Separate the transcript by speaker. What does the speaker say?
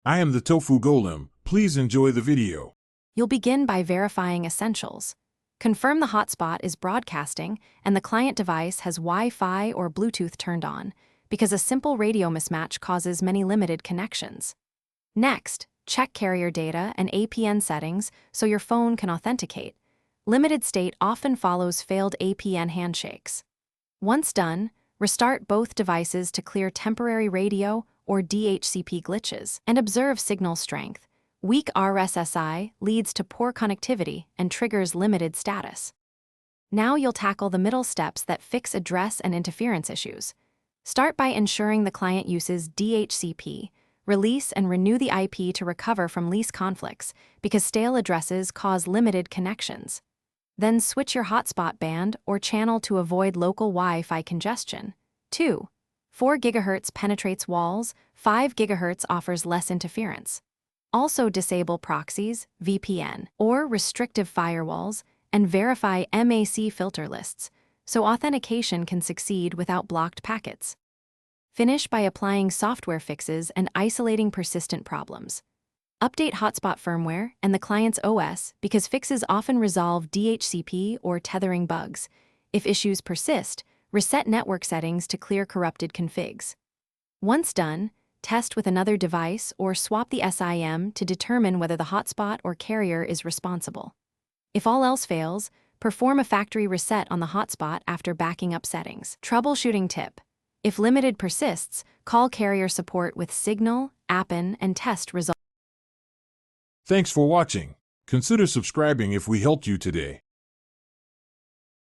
Speaker 1: I am the Tofu Golem. Please enjoy the video.
Speaker 2: You'll begin by verifying essentials. Confirm the hotspot is broadcasting and the client device has Wi-Fi or Bluetooth turned on, because a simple radio mismatch causes many limited connections. Next, check carrier data and APN settings so your phone can authenticate. Limited state often follows failed APN handshakes. Once done, restart both devices to clear temporary radio or DHCP glitches and observe signal strength. Weak RSSI leads to poor connectivity and triggers limited status. Now you'll tackle the middle steps that fix address and interference issues. Start by ensuring the client uses DHCP. Release and renew the IP to recover from lease conflicts, because stale addresses cause limited connections. Then switch your hotspot band or channel to avoid local Wi-Fi congestion. 2. 4 GHz penetrates walls, 5 GHz offers less interference. Also disable proxies, VPN, or restrictive firewalls, and verify MAC filter lists, so authentication can succeed without blocked packets. Finish by applying software fixes and isolating persistent problems. Update hotspot firmware and the client's OS, because fixes often resolve DHCP or tethering bugs. If issues persist, reset network settings to clear corrupted configs. Once done, test with another device or swap the SIM to determine whether the hotspot or carrier is responsible. If all else fails, perform a factory reset on the hotspot after backing up settings. Troubleshooting tip: if limited persists, call carrier support with Signal, Appen, and test results.
Speaker 1: Thanks for watching. Consider subscribing if we helped you today.